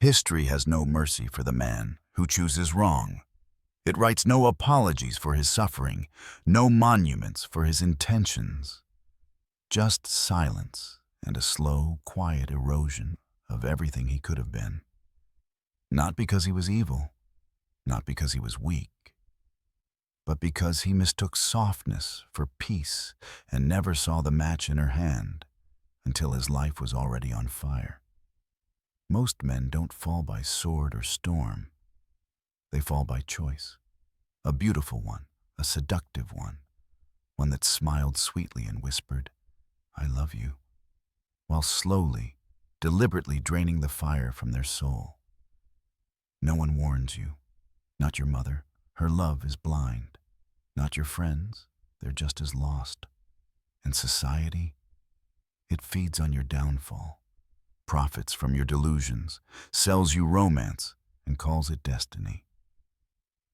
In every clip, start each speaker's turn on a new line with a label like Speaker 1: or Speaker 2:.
Speaker 1: History has no mercy for the man who chooses wrong. It writes no apologies for his suffering, no monuments for his intentions. Just silence and a slow, quiet erosion of everything he could have been. Not because he was evil, not because he was weak, but because he mistook softness for peace and never saw the match in her hand until his life was already on fire. Most men don't fall by sword or storm. They fall by choice. A beautiful one, a seductive one that smiled sweetly and whispered, "I love you," while slowly, deliberately draining the fire from their soul. No one warns you. Not your mother. Her love is blind. Not your friends. They're just as lost. And society? It feeds on your downfall, profits from your delusions, sells you romance, and calls it destiny.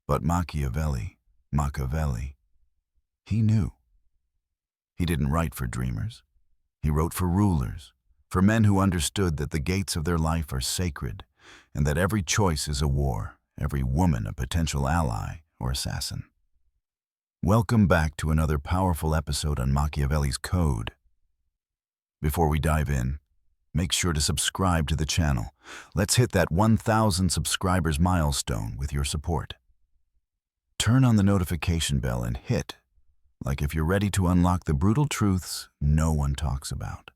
Speaker 1: But Machiavelli, he knew. He didn't write for dreamers. He wrote for rulers, for men who understood that the gates of their life are sacred, and that every choice is a war, every woman a potential ally or assassin. Welcome back to another powerful episode on Machiavelli's Code. Before we dive in, make sure to subscribe to the channel. Let's hit that 1,000 subscribers milestone with your support. Turn on the notification bell and hit, like if you're ready to unlock the brutal truths no one talks about.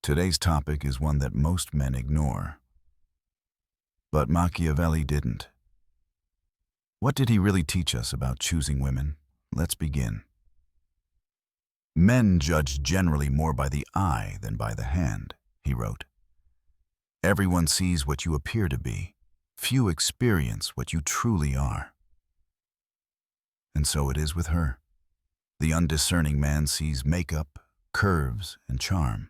Speaker 1: Today's topic is one that most men ignore. But Machiavelli didn't. What did he really teach us about choosing women? Let's begin. Men judge generally more by the eye than by the hand, he wrote. Everyone sees what you appear to be. Few experience what you truly are. And so it is with her. The undiscerning man sees makeup, curves, and charm.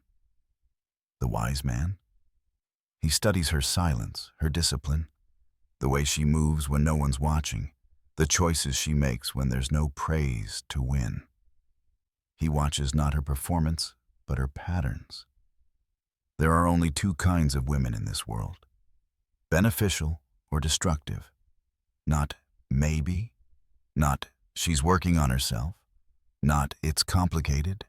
Speaker 1: The wise man? He studies her silence, her discipline, the way she moves when no one's watching, the choices she makes when there's no praise to win. He watches not her performance, but her patterns. There are only two kinds of women in this world: beneficial or destructive. Not maybe, not she's working on herself, not it's complicated.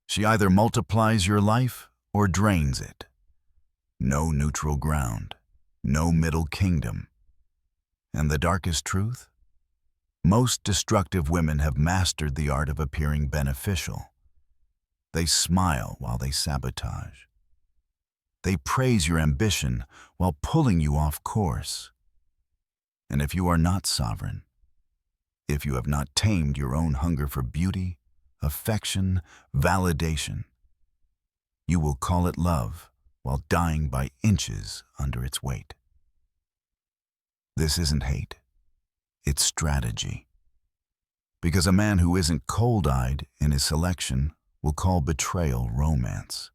Speaker 1: She either multiplies your life or drains it. No neutral ground, no middle kingdom. And the darkest truth? Most destructive women have mastered the art of appearing beneficial. They smile while they sabotage. They praise your ambition while pulling you off course. And if you are not sovereign, if you have not tamed your own hunger for beauty, affection, validation, you will call it love while dying by inches under its weight. This isn't hate, it's strategy. Because a man who isn't cold-eyed in his selection will call betrayal romance.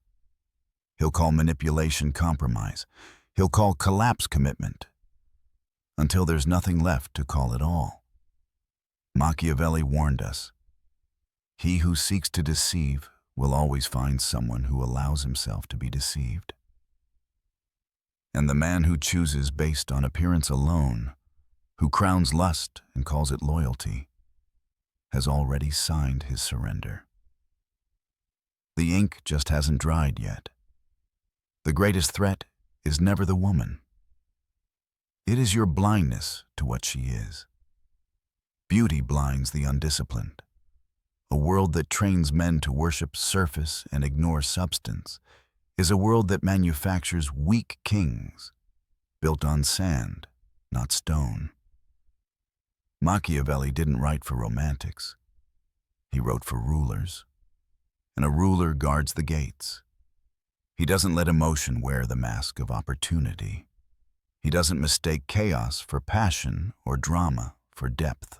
Speaker 1: He'll call manipulation compromise. He'll call collapse commitment, until there's nothing left to call it all. Machiavelli warned us, he who seeks to deceive will always find someone who allows himself to be deceived. And the man who chooses based on appearance alone, who crowns lust and calls it loyalty, has already signed his surrender. The ink just hasn't dried yet. The greatest threat is never the woman. It is your blindness to what she is. Beauty blinds the undisciplined. A world that trains men to worship surface and ignore substance is a world that manufactures weak kings, built on sand, not stone. Machiavelli didn't write for romantics. He wrote for rulers. And a ruler guards the gates. He doesn't let emotion wear the mask of opportunity. He doesn't mistake chaos for passion or drama for depth.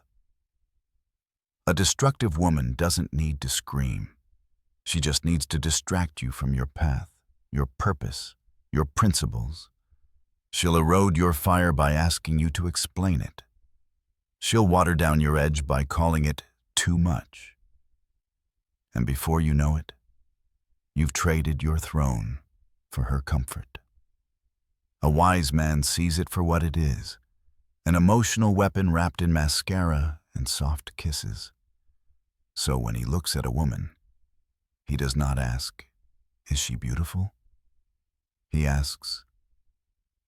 Speaker 1: A destructive woman doesn't need to scream. She just needs to distract you from your path, your purpose, your principles. She'll erode your fire by asking you to explain it. She'll water down your edge by calling it too much. And before you know it, you've traded your throne for her comfort. A wise man sees it for what it is, an emotional weapon wrapped in mascara and soft kisses. So when he looks at a woman, he does not ask, "Is she beautiful?" He asks,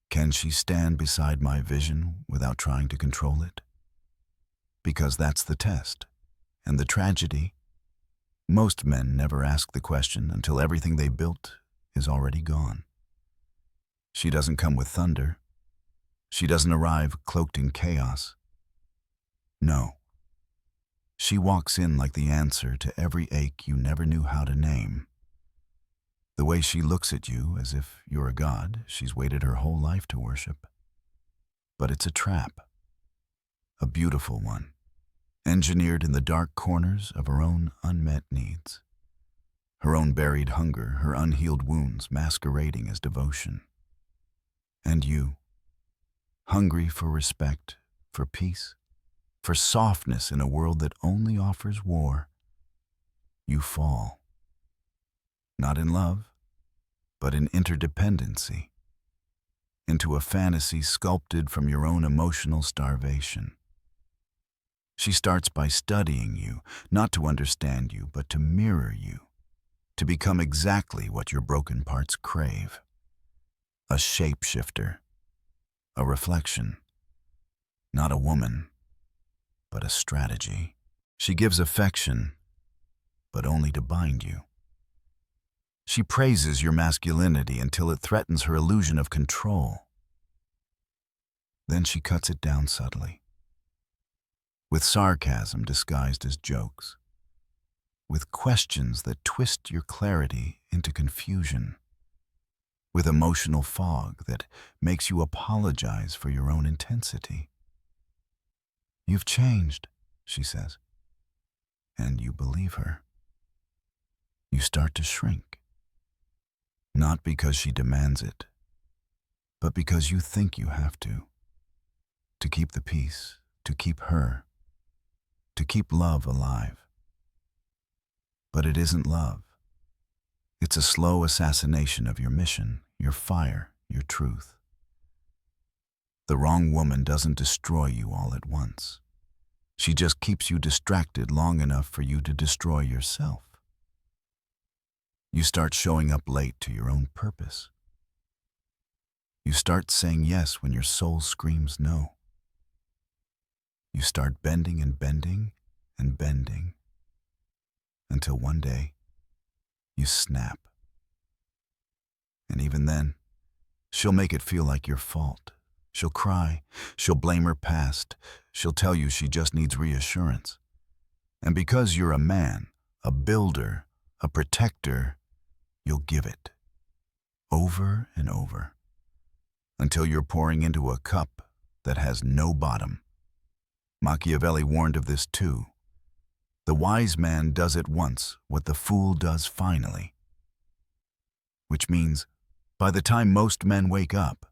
Speaker 1: "Can she stand beside my vision without trying to control it?" Because that's the test. And the tragedy, most men never ask the question until everything they built is already gone. She doesn't come with thunder. She doesn't arrive cloaked in chaos. No. She walks in like the answer to every ache you never knew how to name. The way she looks at you as if you're a god she's waited her whole life to worship. But it's a trap. A beautiful one, engineered in the dark corners of her own unmet needs. Her own buried hunger, her unhealed wounds masquerading as devotion. And you, hungry for respect, for peace, for softness in a world that only offers war, you fall. Not in love, but in interdependency, into a fantasy sculpted from your own emotional starvation. She starts by studying you, not to understand you, but to mirror you, to become exactly what your broken parts crave. A shapeshifter, a reflection, not a woman, but a strategy. She gives affection, but only to bind you. She praises your masculinity until it threatens her illusion of control. Then she cuts it down subtly, with sarcasm disguised as jokes, with questions that twist your clarity into confusion, with emotional fog that makes you apologize for your own intensity. "You've changed," she says, and you believe her. You start to shrink, not because she demands it, but because you think you have to keep the peace, to keep her, to keep love alive. But it isn't love. It's a slow assassination of your mission, your fire, your truth. The wrong woman doesn't destroy you all at once. She just keeps you distracted long enough for you to destroy yourself. You start showing up late to your own purpose. You start saying yes when your soul screams no. You start bending and bending and bending until one day you snap. And even then, she'll make it feel like your fault. She'll cry. She'll blame her past. She'll tell you she just needs reassurance. And because you're a man, a builder, a protector, you'll give it. Over and over. Until you're pouring into a cup that has no bottom. Machiavelli warned of this too. The wise man does at once what the fool does finally. Which means, by the time most men wake up,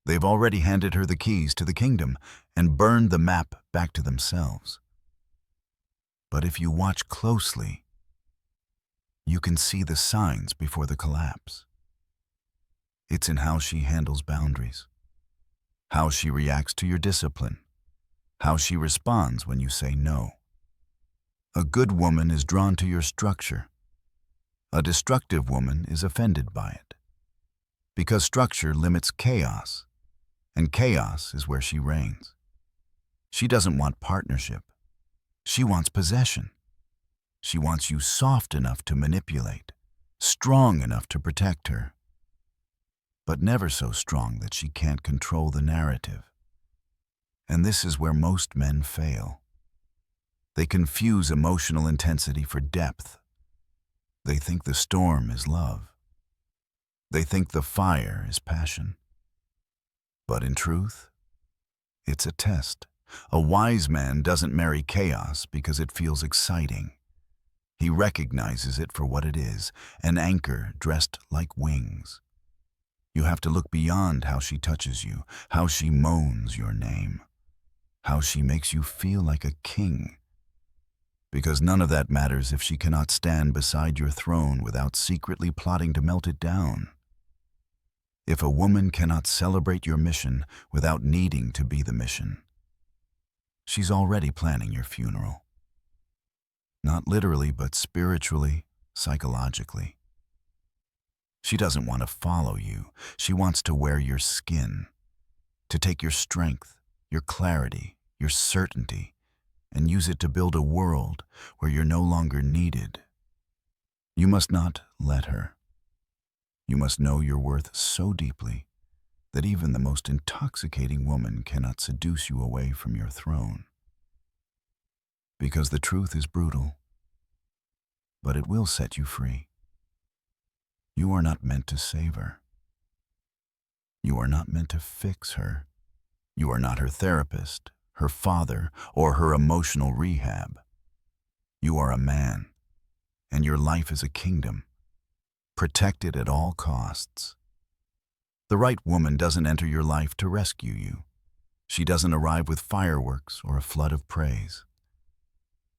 Speaker 1: they've already handed her the keys to the kingdom and burned the map back to themselves. But if you watch closely, you can see the signs before the collapse. It's in how she handles boundaries, how she reacts to your discipline, how she responds when you say no. A good woman is drawn to your structure. A destructive woman is offended by it. Because structure limits chaos, and chaos is where she reigns. She doesn't want partnership. She wants possession. She wants you soft enough to manipulate, strong enough to protect her, but never so strong that she can't control the narrative. And this is where most men fail. They confuse emotional intensity for depth. They think the storm is love. They think the fire is passion. But in truth, it's a test. A wise man doesn't marry chaos because it feels exciting. He recognizes it for what it is, an anchor dressed like wings. You have to look beyond how she touches you, how she moans your name, how she makes you feel like a king. Because none of that matters if she cannot stand beside your throne without secretly plotting to melt it down. If a woman cannot celebrate your mission without needing to be the mission, she's already planning your funeral. Not literally, but spiritually, psychologically. She doesn't want to follow you. She wants to wear your skin, to take your strength, your clarity, your certainty, and use it to build a world where you're no longer needed. You must not let her. You must know your worth so deeply that even the most intoxicating woman cannot seduce you away from your throne. Because the truth is brutal, but it will set you free. You are not meant to save her. You are not meant to fix her. You are not her therapist, her father, or her emotional rehab. You are a man, and your life is a kingdom, protected at all costs. The right woman doesn't enter your life to rescue you. She doesn't arrive with fireworks or a flood of praise.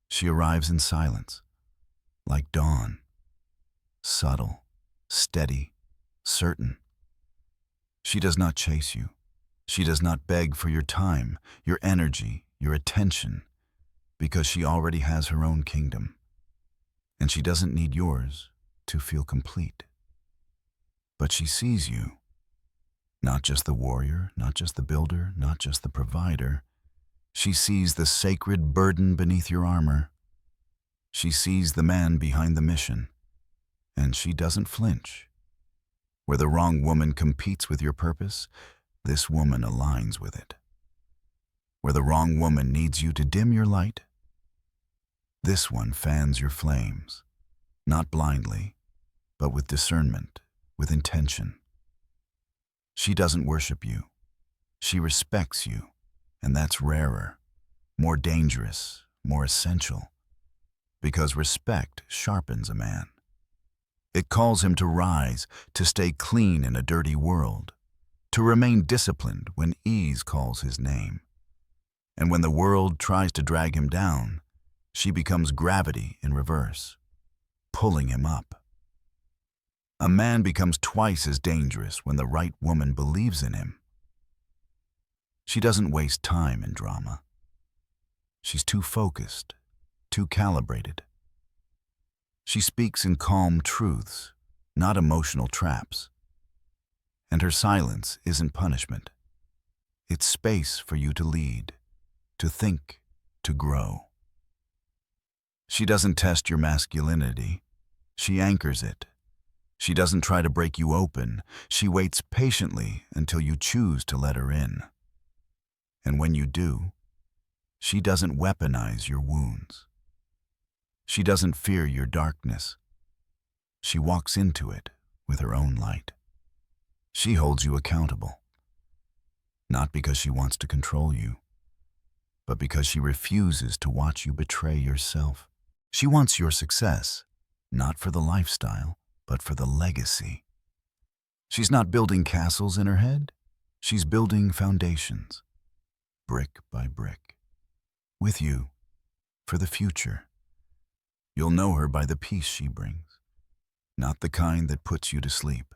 Speaker 1: She arrives in silence, like dawn, subtle, steady, certain. She does not chase you. She does not beg for your time, your energy, your attention, because she already has her own kingdom, and she doesn't need yours to feel complete. But she sees you, not just the warrior, not just the builder, not just the provider. She sees the sacred burden beneath your armor. She sees the man behind the mission, and she doesn't flinch. Where the wrong woman competes with your purpose, this woman aligns with it. Where the wrong woman needs you to dim your light, this one fans your flames, not blindly, but with discernment, with intention. She doesn't worship you. She respects you, and that's rarer, more dangerous, more essential, because respect sharpens a man. It calls him to rise, to stay clean in a dirty world, to remain disciplined when ease calls his name. And when the world tries to drag him down, she becomes gravity in reverse, pulling him up. A man becomes twice as dangerous when the right woman believes in him. She doesn't waste time in drama. She's too focused, too calibrated. She speaks in calm truths, not emotional traps. And her silence isn't punishment. It's space for you to lead, to think, to grow. She doesn't test your masculinity. She anchors it. She doesn't try to break you open. She waits patiently until you choose to let her in. And when you do, she doesn't weaponize your wounds. She doesn't fear your darkness. She walks into it with her own light. She holds you accountable, not because she wants to control you, but because she refuses to watch you betray yourself. She wants your success, not for the lifestyle, but for the legacy. She's not building castles in her head. She's building foundations, brick by brick, with you, for the future. You'll know her by the peace she brings, not the kind that puts you to sleep,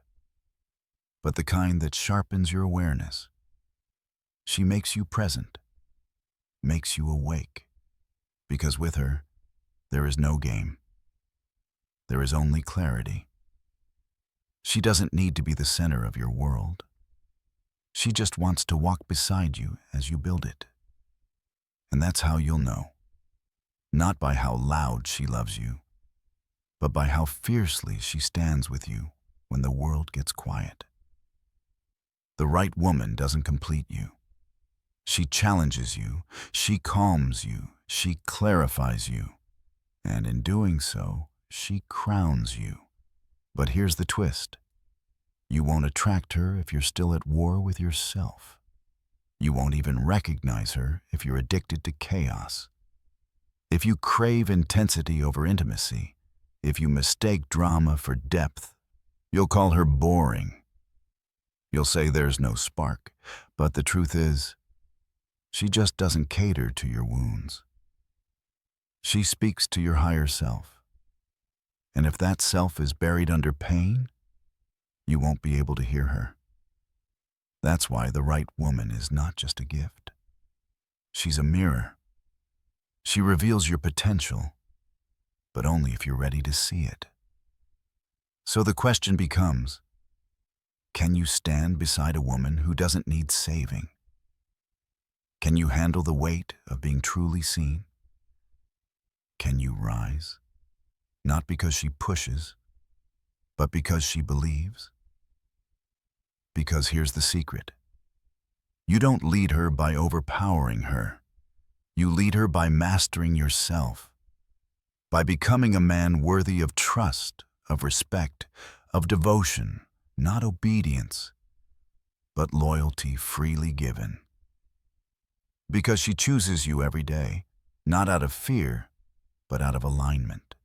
Speaker 1: but the kind that sharpens your awareness. She makes you present, makes you awake, because with her, there is no game. There is only clarity. She doesn't need to be the center of your world. She just wants to walk beside you as you build it. And that's how you'll know. Not by how loud she loves you, but by how fiercely she stands with you when the world gets quiet. The right woman doesn't complete you. She challenges you, she calms you, she clarifies you, and in doing so, she crowns you. But here's the twist. You won't attract her if you're still at war with yourself. You won't even recognize her if you're addicted to chaos. If you crave intensity over intimacy, if you mistake drama for depth, you'll call her boring. You'll say there's no spark, but the truth is, she just doesn't cater to your wounds. She speaks to your higher self. And if that self is buried under pain, you won't be able to hear her. That's why the right woman is not just a gift. She's a mirror. She reveals your potential, but only if you're ready to see it. So the question becomes, can you stand beside a woman who doesn't need saving? Can you handle the weight of being truly seen? Can you rise, not because she pushes, but because she believes? Because here's the secret. You don't lead her by overpowering her. You lead her by mastering yourself, by becoming a man worthy of trust, of respect, of devotion, not obedience, but loyalty freely given. Because she chooses you every day, not out of fear, but out of alignment.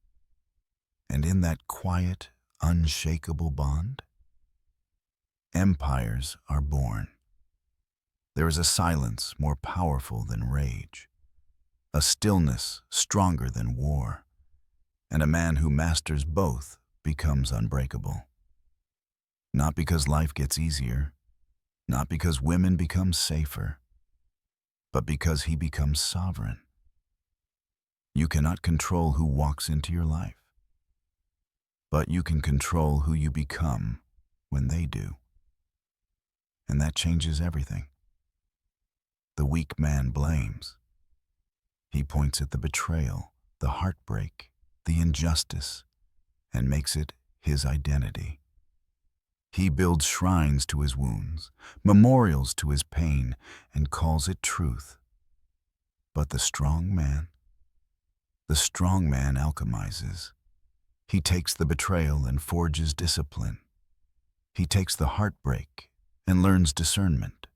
Speaker 1: And in that quiet, unshakable bond, empires are born. There is a silence more powerful than rage, a stillness stronger than war, and a man who masters both becomes unbreakable. Not because life gets easier, not because women become safer, but because he becomes sovereign. You cannot control who walks into your life, but you can control who you become when they do. And that changes everything. The weak man blames. He points at the betrayal, the heartbreak, the injustice, and makes it his identity. He builds shrines to his wounds, memorials to his pain, and calls it truth. But the strong man alchemizes. He takes the betrayal and forges discipline. He takes the heartbreak and learns discernment.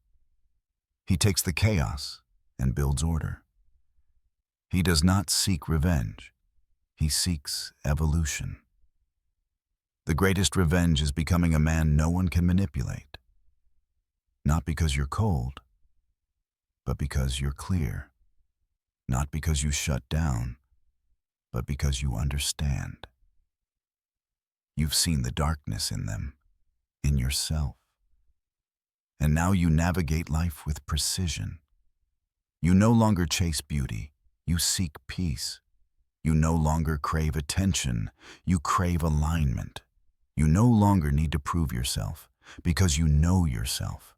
Speaker 1: He takes the chaos and builds order. He does not seek revenge. He seeks evolution. The greatest revenge is becoming a man no one can manipulate. Not because you're cold, but because you're clear. Not because you shut down, but because you understand. You've seen the darkness in them, in yourself. And now you navigate life with precision. You no longer chase beauty, you seek peace. You no longer crave attention, you crave alignment. You no longer need to prove yourself, because you know yourself.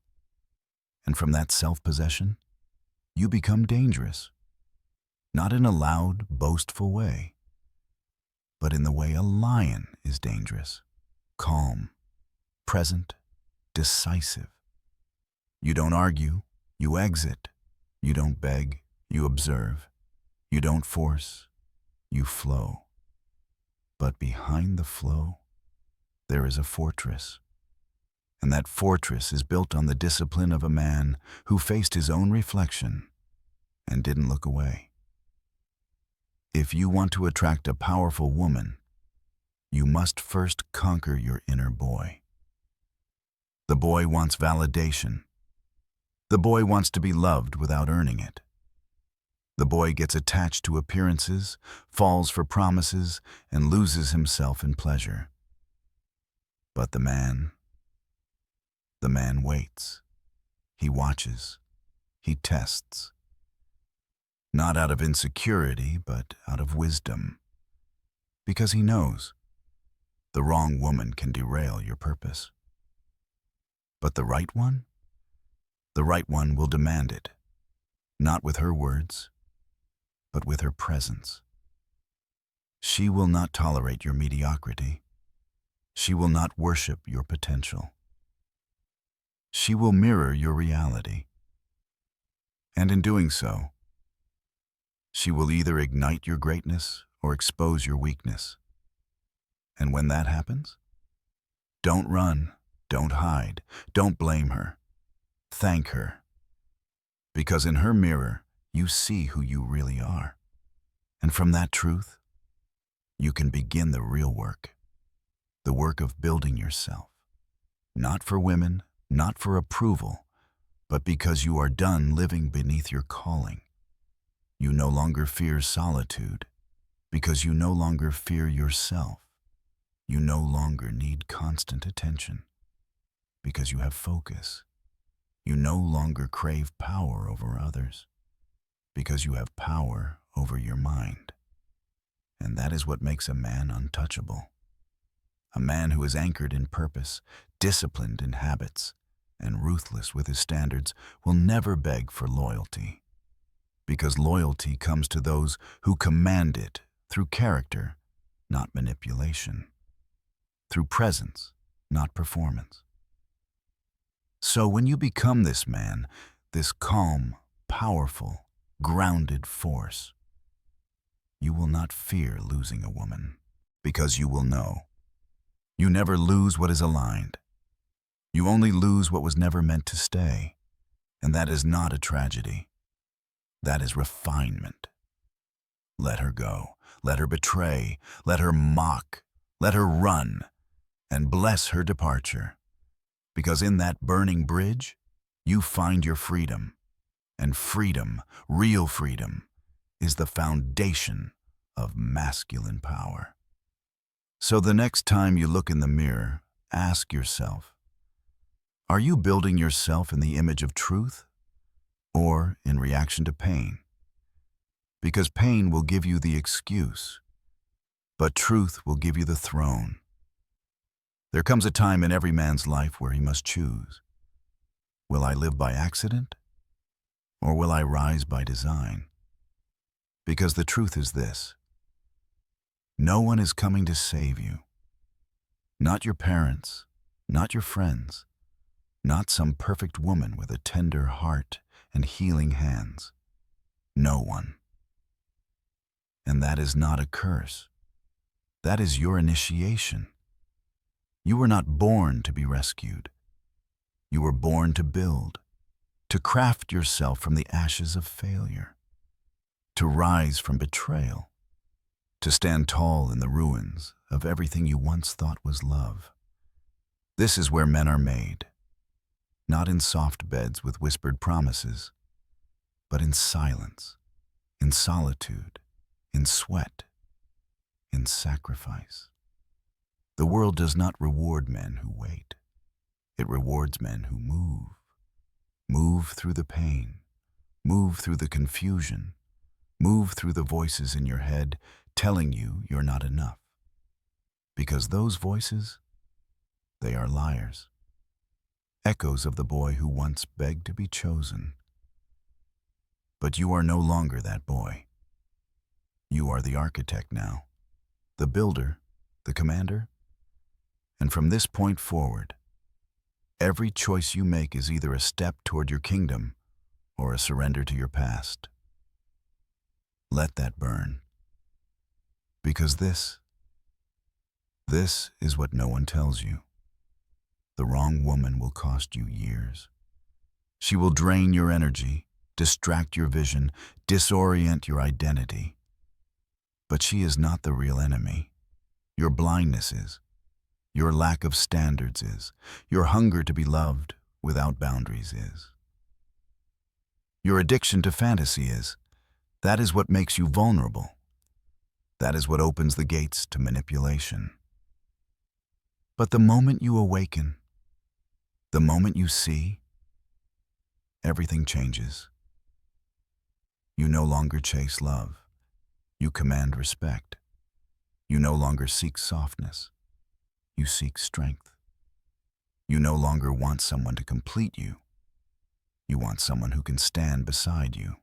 Speaker 1: And from that self-possession, you become dangerous. Not in a loud, boastful way, but in the way a lion is dangerous, calm, present, decisive. You don't argue, you exit. You don't beg, you observe. You don't force, you flow. But behind the flow, there is a fortress. And that fortress is built on the discipline of a man who faced his own reflection and didn't look away. If you want to attract a powerful woman, you must first conquer your inner boy. The boy wants validation. The boy wants to be loved without earning it. The boy gets attached to appearances, falls for promises, and loses himself in pleasure. But the man waits. He watches. He tests. Not out of insecurity, but out of wisdom. Because he knows the wrong woman can derail your purpose. But the right one will demand it, not with her words, but with her presence. She will not tolerate your mediocrity. She will not worship your potential. She will mirror your reality. And in doing so, she will either ignite your greatness or expose your weakness. And when that happens, don't run, don't hide, don't blame her. Thank her. Because in her mirror, you see who you really are. And from that truth, you can begin the real work, the work of building yourself. Not for women, not for approval, but because you are done living beneath your calling. You no longer fear solitude, because you no longer fear yourself. You no longer need constant attention, because you have focus. You no longer crave power over others because you have power over your mind. And that is what makes a man untouchable. A man who is anchored in purpose, disciplined in habits, and ruthless with his standards will never beg for loyalty, because loyalty comes to those who command it through character, not manipulation, through presence, not performance. So when you become this man, this calm, powerful, grounded force, you will not fear losing a woman, because you will know. You never lose what is aligned. You only lose what was never meant to stay. And that is not a tragedy. That is refinement. Let her go. Let her betray. Let her mock. Let her run. And bless her departure. Because in that burning bridge, you find your freedom. And freedom, real freedom, is the foundation of masculine power. So the next time you look in the mirror, ask yourself, are you building yourself in the image of truth or in reaction to pain? Because pain will give you the excuse, but truth will give you the throne. There comes a time in every man's life where he must choose. Will I live by accident or will I rise by design? Because the truth is this: no one is coming to save you. Not your parents, not your friends, not some perfect woman with a tender heart and healing hands. No one. And that is not a curse. That is your initiation. You were not born to be rescued. You were born to build, to craft yourself from the ashes of failure, to rise from betrayal, to stand tall in the ruins of everything you once thought was love. This is where men are made, not in soft beds with whispered promises, but in silence, in solitude, in sweat, in sacrifice. The world does not reward men who wait. It rewards men who move. Move through the pain, move through the confusion, move through the voices in your head telling you you're not enough. Because those voices, they are liars. Echoes of the boy who once begged to be chosen. But you are no longer that boy. You are the architect now, the builder, the commander. And from this point forward, every choice you make is either a step toward your kingdom or a surrender to your past. Let that burn. Because this is what no one tells you. The wrong woman will cost you years. She will drain your energy, distract your vision, disorient your identity. But she is not the real enemy. Your blindness is. Your lack of standards is. Your hunger to be loved without boundaries is. Your addiction to fantasy is. That is what makes you vulnerable. That is what opens the gates to manipulation. But the moment you awaken, the moment you see, everything changes. You no longer chase love. You command respect. You no longer seek softness. You seek strength. You no longer want someone to complete you. You want someone who can stand beside you.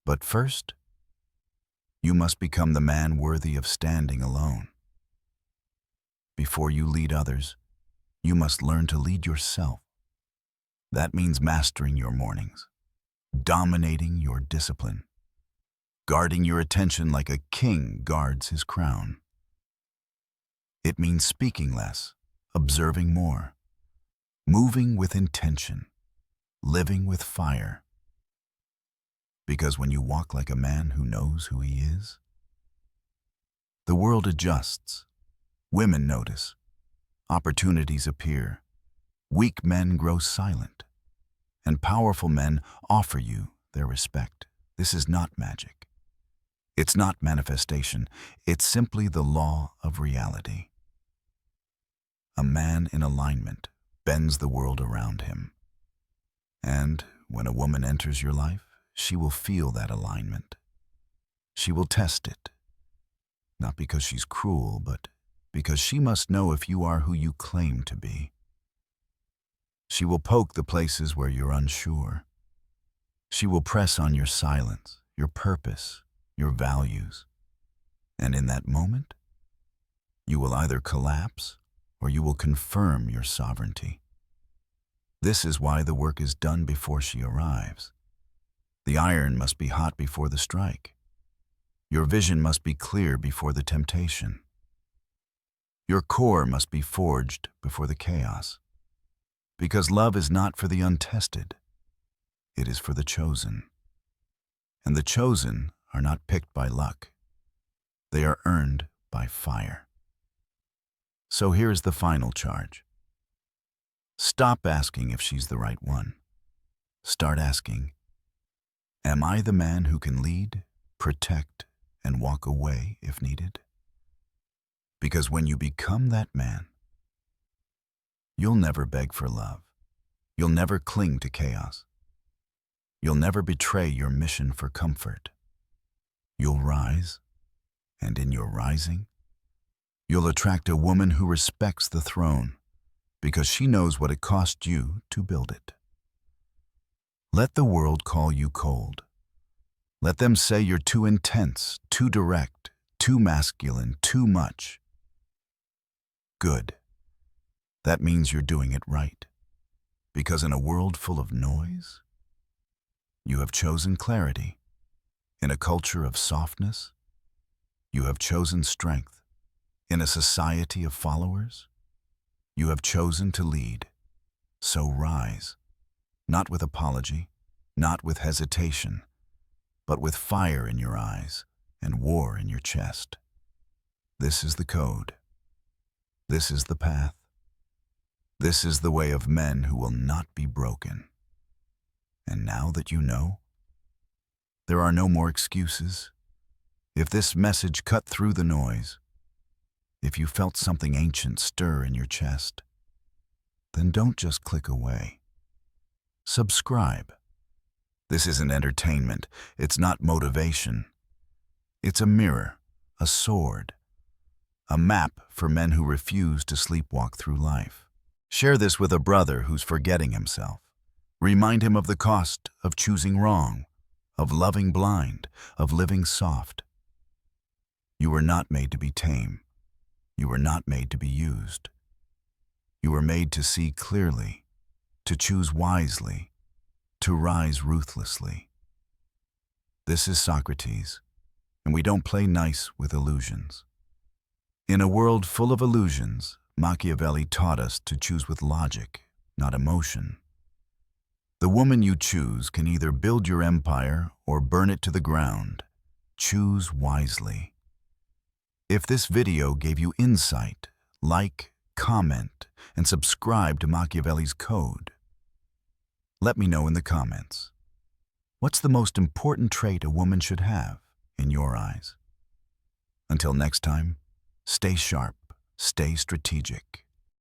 Speaker 1: But first, you must become the man worthy of standing alone. Before you lead others, you must learn to lead yourself. That means mastering your mornings, dominating your discipline, guarding your attention like a king guards his crown. It means speaking less, observing more, moving with intention, living with fire. Because when you walk like a man who knows who he is, the world adjusts, women notice, opportunities appear, weak men grow silent, and powerful men offer you their respect. This is not magic. It's not manifestation. It's simply the law of reality. A man in alignment bends the world around him. And when a woman enters your life, she will feel that alignment. She will test it, not because she's cruel, but because she must know if you are who you claim to be. She will poke the places where you're unsure. She will press on your silence, your purpose, your values. And in that moment, you will either collapse or you will confirm your sovereignty. This is why the work is done before she arrives. The iron must be hot before the strike. Your vision must be clear before the temptation. Your core must be forged before the chaos. Because love is not for the untested, it is for the chosen. And the chosen are not picked by luck. They are earned by fire. So here is the final charge. Stop asking if she's the right one. Start asking, am I the man who can lead, protect, and walk away if needed? Because when you become that man, you'll never beg for love. You'll never cling to chaos. You'll never betray your mission for comfort. You'll rise, and in your rising, you'll attract a woman who respects the throne because she knows what it cost you to build it. Let the world call you cold. Let them say you're too intense, too direct, too masculine, too much. Good. That means you're doing it right. Because in a world full of noise, you have chosen clarity. In a culture of softness, you have chosen strength. In a society of followers, you have chosen to lead. So rise, not with apology, not with hesitation, but with fire in your eyes and war in your chest. This is the code. This is the path. This is the way of men who will not be broken. And now that you know, there are no more excuses. If this message cut through the noise, if you felt something ancient stir in your chest, then don't just click away. Subscribe. This isn't entertainment. It's not motivation. It's a mirror, a sword, a map for men who refuse to sleepwalk through life. Share this with a brother who's forgetting himself. Remind him of the cost of choosing wrong, of loving blind, of living soft. You were not made to be tame. You were not made to be used. You were made to see clearly, to choose wisely, to rise ruthlessly. This is Socrates, and we don't play nice with illusions. In a world full of illusions, Machiavelli taught us to choose with logic, not emotion. The woman you choose can either build your empire or burn it to the ground. Choose wisely. If this video gave you insight, like, comment, and subscribe to Machiavelli's Code. Let me know in the comments. What's the most important trait a woman should have in your eyes? Until next time, stay sharp, stay strategic.